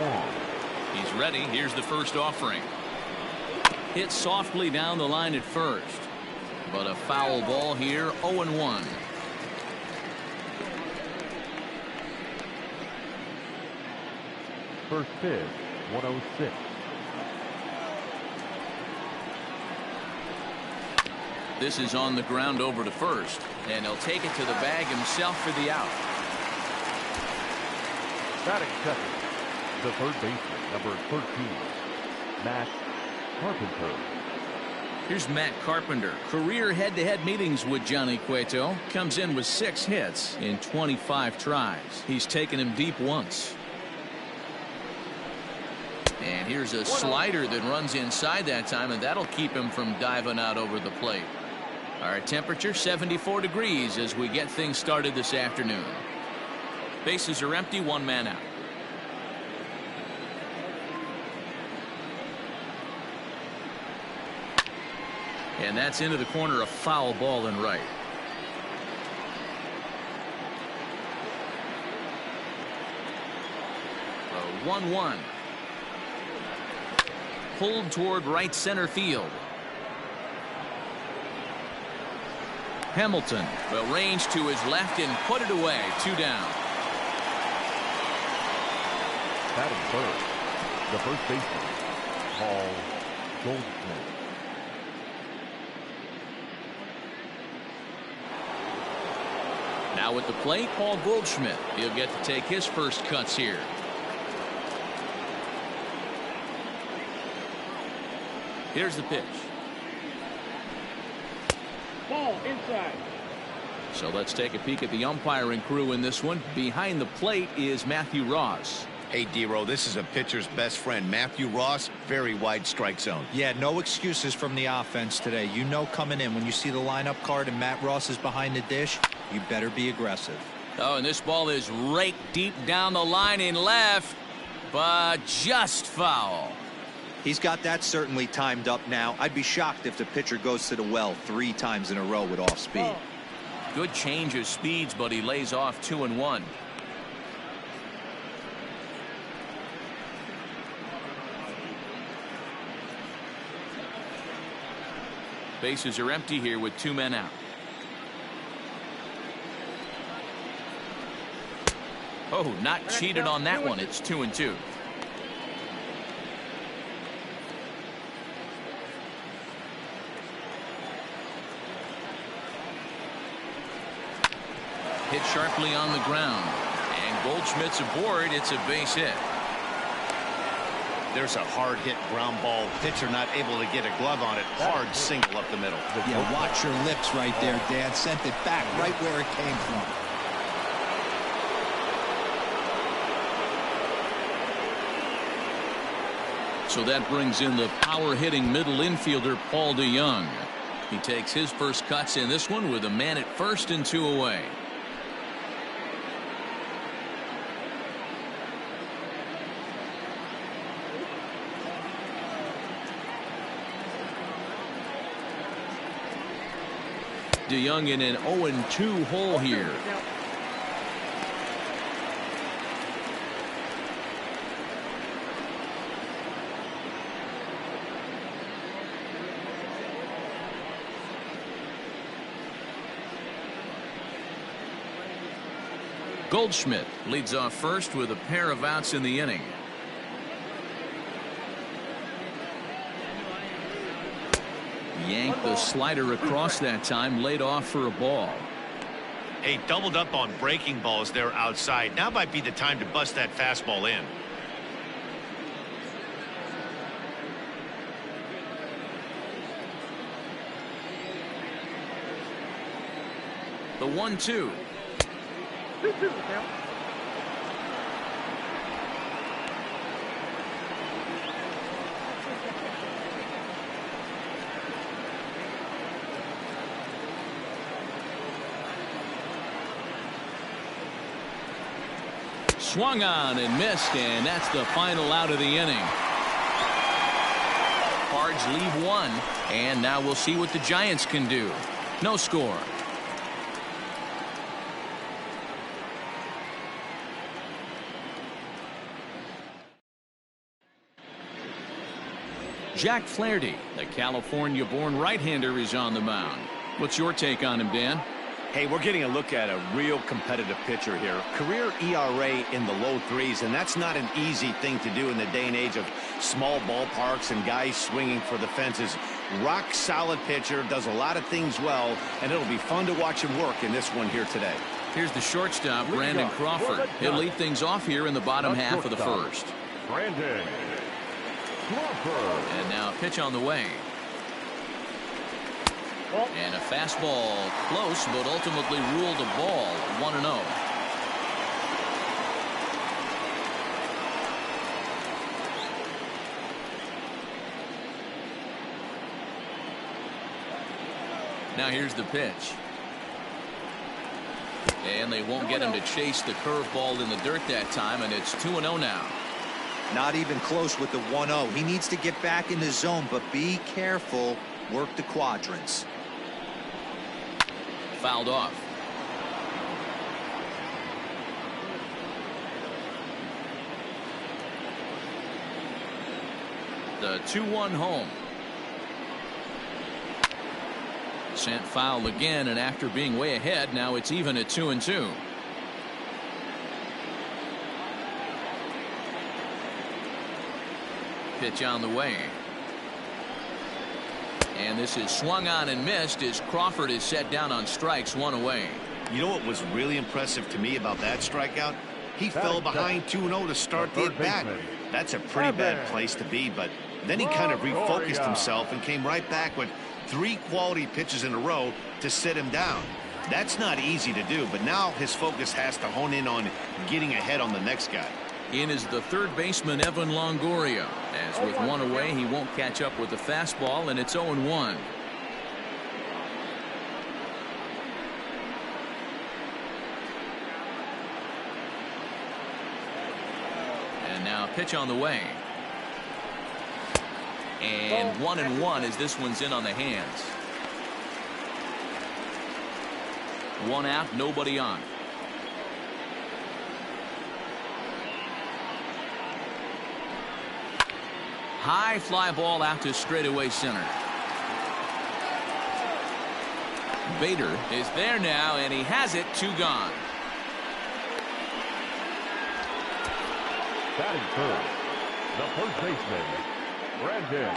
Wong. He's ready. Here's the first offering. Hit softly down the line at first. But a foul ball here, 0-1. First pitch, 106. This is on the ground over to first, and he'll take it to the bag himself for the out. Batting second, the third baseman, number 13, Matt Carpenter. Here's Matt Carpenter. Career head-to-head meetings with Johnny Cueto. Comes in with 6 hits in 25 tries. He's taken him deep once. And here's a slider that runs inside that time, and that'll keep him from diving out over the plate. Our temperature 74 degrees as we get things started this afternoon. Bases are empty, 1 man out. And that's into the corner, a foul ball and right. A 1-1. Pulled toward right center field. Hamilton will range to his left and put it away. 2 down. Batting third, the first baseman, Paul Goldschmidt. Now at the plate, Paul Goldschmidt. He'll get to take his first cuts here. Here's the pitch. Ball inside. So let's take a peek at the umpiring crew in this one. Behind the plate is Matthew Ross. Hey, D-Row, this is a pitcher's best friend, Matthew Ross. Very wide strike zone. Yeah, no excuses from the offense today. You know coming in when you see the lineup card and Matt Ross is behind the dish, you better be aggressive. Oh, and this ball is raked deep down the line in left, but just foul. He's got that certainly timed up now. I'd be shocked if the pitcher goes to the well 3 times in a row with off speed. Good change of speeds, but he lays off 2-1. Bases are empty here with 2 men out. Oh, not cheated on that one. It's 2-2. Hit sharply on the ground. And Goldschmidt's aboard. It's a base hit. There's a hard hit ground ball. Pitcher not able to get a glove on it. Hard single up the middle. Yeah, watch your lips right there, Dan. Sent it back right where it came from. So that brings in the power-hitting middle infielder, Paul DeYoung. He takes his first cuts in this one with a man at first and 2 away. DeYoung in an 0-2 hole here. Goldschmidt leads off first with a pair of outs in the inning. Yanked the slider across that time, laid off for a ball. Hey, doubled up on breaking balls there outside. Now might be the time to bust that fastball in. The 1-2. Swung on and missed, and that's the final out of the inning. Cards leave one, and now we'll see what the Giants can do. No score. Jack Flaherty, the California-born right-hander, is on the mound. What's your take on him, Dan? Hey, we're getting a look at a real competitive pitcher here. Career ERA in the low threes, and that's not an easy thing to do in the day and age of small ballparks and guys swinging for the fences. Rock solid pitcher, does a lot of things well, and it'll be fun to watch him work in this one here today. Here's the shortstop, Brandon Crawford. He'll lead things off here in the bottom half of the first. Brandon Crawford. And now a pitch on the way. And a fastball close, but ultimately ruled a ball. 1-0. Now here's the pitch. And they won't get him to chase the curveball in the dirt that time, and it's 2-0 now. Not even close with the 1-0. He needs to get back in the zone, but be careful. Work the quadrants. Fouled off. The 2-1 home. Sent foul again, and after being way ahead, now it's even at 2-2. Pitch on the way. And this is swung on and missed as Crawford is set down on strikes, 1 away. You know what was really impressive to me about that strikeout? He fell behind 2-0 to start the at-bat. That's a pretty bad place to be, but then he kind of refocused himself and came right back with 3 quality pitches in a row to sit him down. That's not easy to do, but now his focus has to hone in on getting ahead on the next guy. In is the third baseman, Evan Longoria. As with 1 away, he won't catch up with the fastball, and it's 0-1. And now pitch on the way. And 1-1 as this one's in on the hands. 1 out, nobody on. High fly ball out to straightaway center. Bader is there now, and he has it. 2 gone. Batting first, the first baseman, Brandon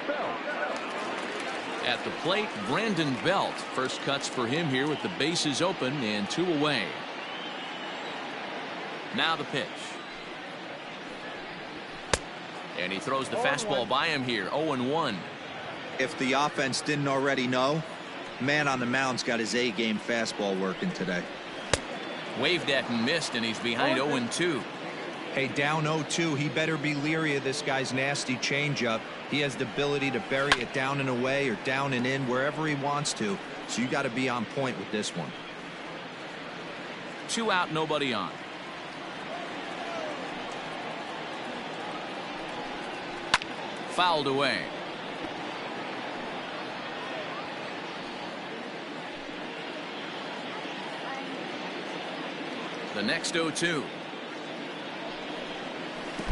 Belt. At the plate, Brandon Belt. First cuts for him here with the bases open and 2 away. Now the pitch. And he throws the fastball by him here. 0-1. If the offense didn't already know, man on the mound's got his A-game fastball working today. Waved at and missed, and he's behind 0-2. Hey, down 0-2, he better be leery of this guy's nasty changeup. He has the ability to bury it down and away or down and in wherever he wants to. So you got to be on point with this one. 2 out, nobody on. Fouled away. The next 0-2.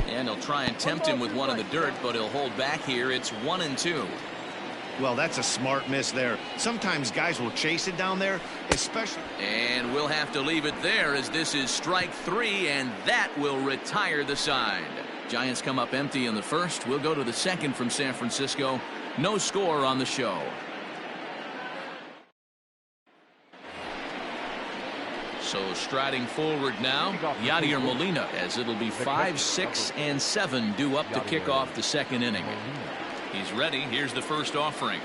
And he'll try and tempt him with one in the dirt, but he'll hold back here. It's 1-2. Well, that's a smart miss there. Sometimes guys will chase it down there, especially. And we'll have to leave it there as this is strike 3, and that will retire the side. Giants come up empty in the first. We'll go to the second from San Francisco. No score on the show. So striding forward now, Yadier Molina, as it'll be 5, 6, and 7 due up to kick off the second inning. He's ready. Here's the first offering.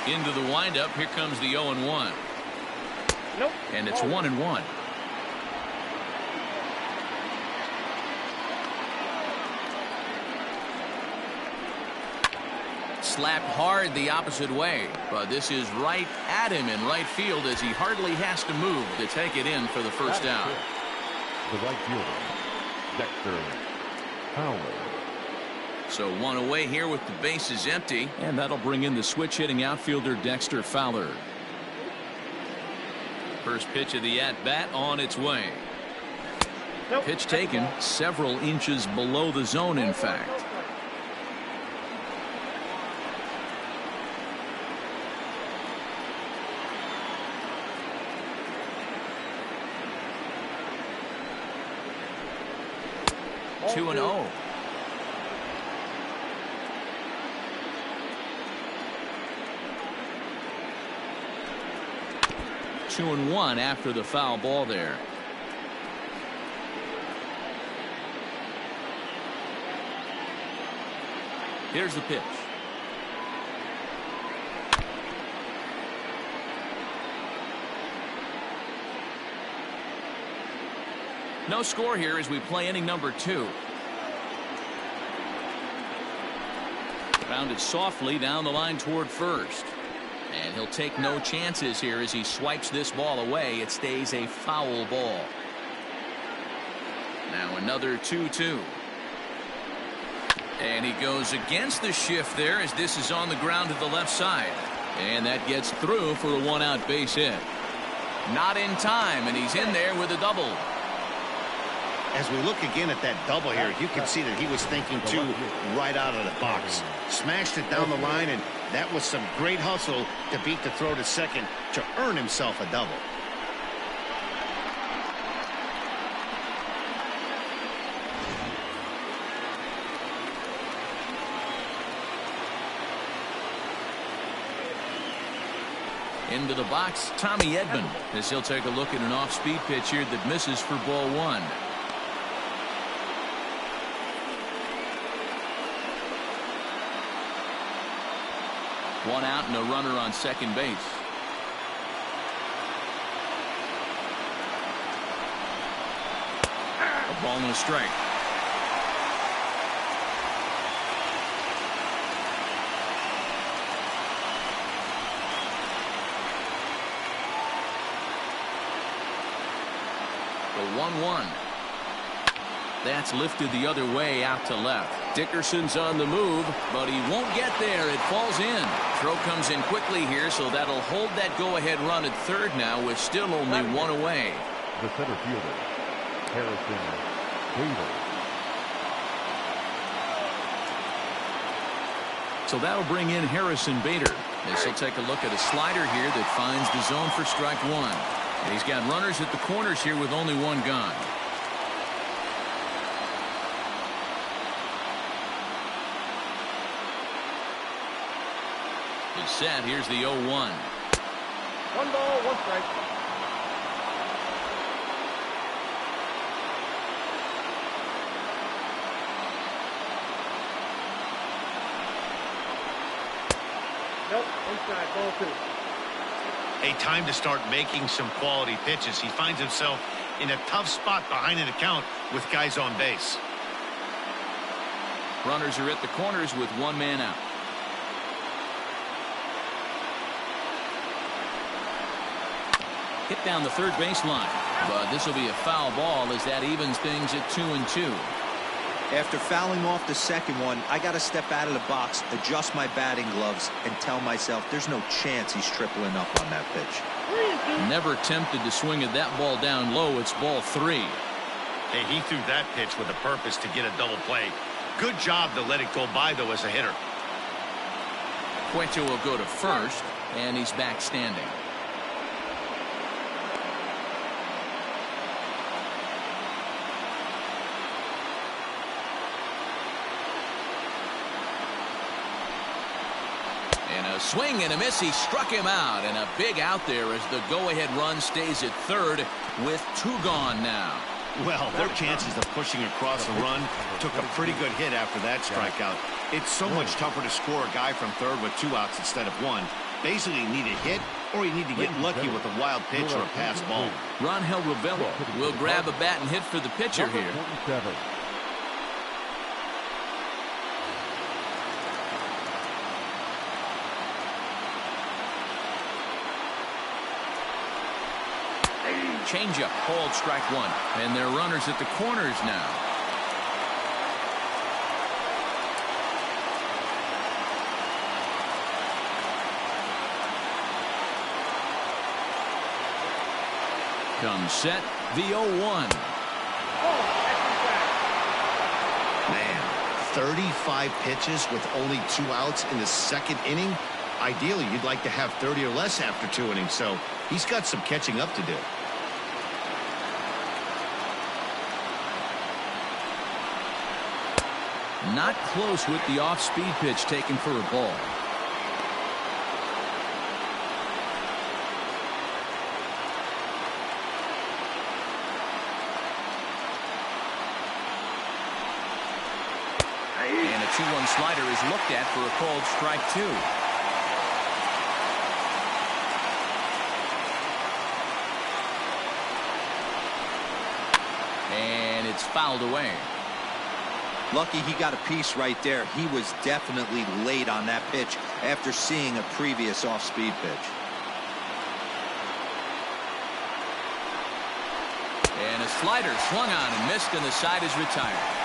Into the windup. Here comes the 0-1. Nope. And it's 1-1. slapped hard the opposite way, but this is right at him in right field as he hardly has to move to take it in for the first out. The right fielder, Dexter Fowler. So one away here with the bases empty, and that'll bring in the switch hitting outfielder Dexter Fowler. First pitch of the at-bat on its way. Pitch taken several inches below the zone, in fact. Two and 0. Two and 1 after the foul ball there. Here's the pitch. No score here as we play inning number 2. Grounded softly down the line toward first. And he'll take no chances here as he swipes this ball away. It stays a foul ball. Now another 2-2. And he goes against the shift there as this is on the ground to the left side. And that gets through for a one-out base hit. Not in time, and he's in there with a double. As we look again at that double here, you can see that he was thinking too right out of the box. Smashed it down the line, and that was some great hustle to beat the throw to second to earn himself a double. Into the box, Tommy Edman, as he'll take a look at an off-speed pitch here that misses for ball 1. One out and a runner on second base. A ball and a strike. The 1-1. That's lifted the other way out to left. Dickerson's on the move, but he won't get there. It falls in. Throw comes in quickly here, so that'll hold that go-ahead run at third now with still only one away. The center fielder, Harrison Bader. So that'll bring in Harrison Bader. As he'll take a look at a slider here that finds the zone for strike 1. And he's got runners at the corners here with only one gone. He's set. Here's the 0-1. 1 ball, 1 strike. Nope, inside, ball 2. A time to start making some quality pitches. He finds himself in a tough spot behind an account with guys on base. Runners are at the corners with one man out. Hit down the third baseline, but this will be a foul ball as that evens things at 2-2. After fouling off the second one, I got to step out of the box, adjust my batting gloves, and tell myself there's no chance he's tripling up on that pitch. Never tempted to swing at that ball down low. It's ball 3. Hey, he threw that pitch with a purpose to get a double play. Good job to let it go by, though, as a hitter. Cueto will go to first, and he's back standing. A swing and a miss. He struck him out, and a big out there as the go-ahead run stays at third with 2 gone now. Well, their chances of pushing across the run took a pretty good hit after that strikeout. It's so much tougher to score a guy from third with 2 outs instead of 1. Basically, you need a hit or you need to get lucky with a wild pitch or a pass ball. Rangel Rivera will grab a bat and hit for the pitcher here. #47. Changeup called strike one. And they're runners at the corners now. Comes set, the 0-1. Man, 35 pitches with only 2 outs in the second inning. Ideally, you'd like to have 30 or less after 2 innings, so he's got some catching up to do. Not close with the off-speed pitch taken for a ball. And a 2-1 slider is looked at for a called strike two. And it's fouled away. Lucky he got a piece right there. He was definitely late on that pitch after seeing a previous off-speed pitch. And a slider swung on and missed, and the side is retired.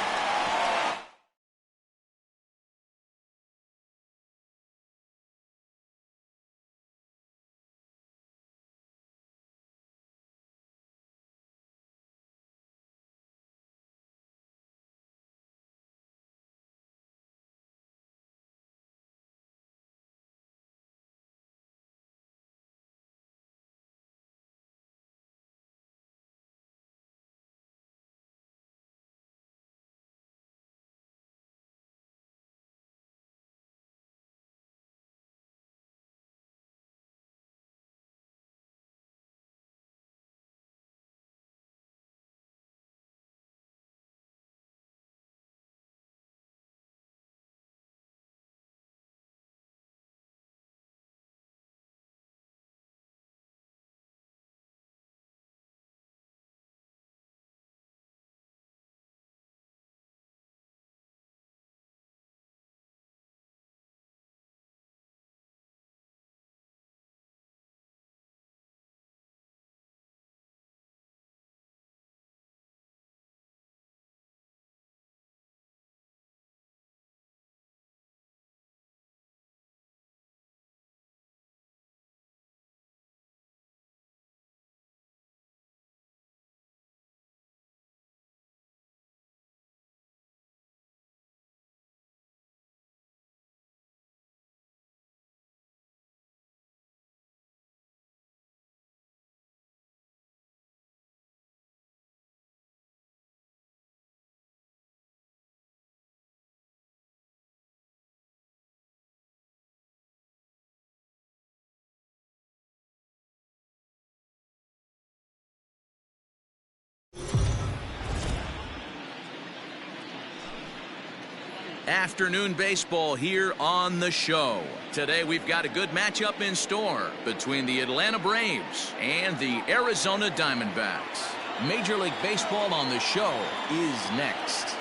Afternoon baseball here on the show. Today we've got a good matchup in store between the Atlanta Braves and the Arizona Diamondbacks. Major League Baseball on the show is next.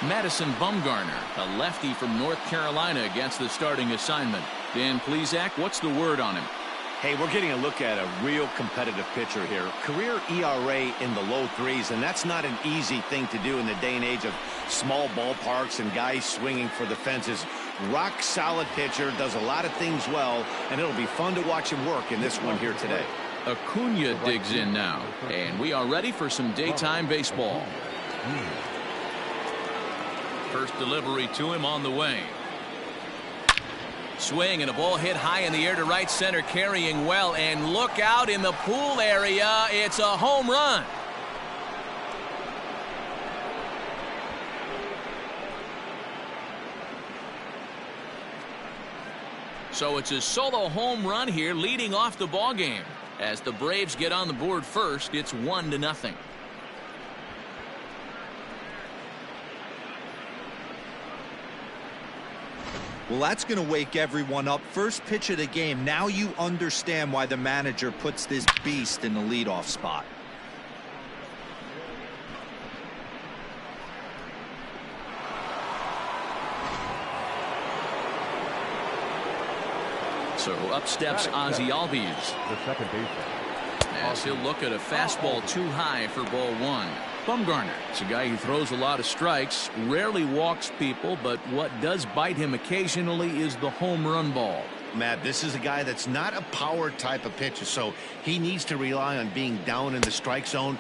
Madison Bumgarner, a lefty from North Carolina, against the starting assignment. Dan Plesac, what's the word on him? Hey, we're getting a look at a real competitive pitcher here. Career ERA in the low 3s, and that's not an easy thing to do in the day and age of small ballparks and guys swinging for the fences. Rock solid pitcher, does a lot of things well, and it'll be fun to watch him work in this one here today. Acuna digs in now, and we are ready for some daytime baseball. First delivery to him on the way. Swing and a ball hit high in the air to right center, carrying well, and look out in the pool area. It's a home run. So it's a solo home run here, leading off the ball game. As the Braves get on the board first, it's 1-0. Well, that's going to wake everyone up. First pitch of the game. Now you understand why the manager puts this beast in the leadoff spot. So up steps Ozzie Albies. The second baseman. As he'll look at a fastball too high for ball one. Bumgarner, it's a guy who throws a lot of strikes, rarely walks people, but what does bite him occasionally is the home run ball. Matt, this is a guy that's not a power type of pitcher, so he needs to rely on being down in the strike zone.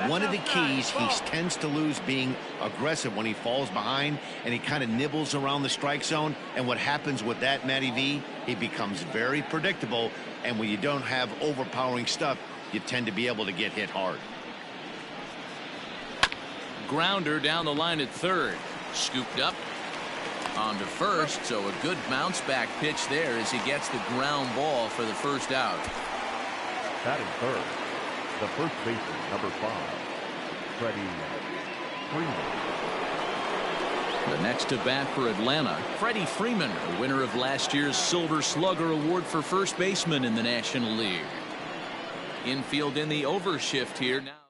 One of the keys, he tends to lose being aggressive when he falls behind, and he kind of nibbles around the strike zone. And what happens with that, Matty V, he becomes very predictable, and when you don't have overpowering stuff, you tend to be able to get hit hard. Grounder down the line at third. Scooped up on to first, so a good bounce back pitch there as he gets the ground ball for the first out. Batting third, the first baseman, number 5, Freddie Freeman. The next to bat for Atlanta, Freddie Freeman, a winner of last year's Silver Slugger Award for first baseman in the National League. Infield in the overshift here now.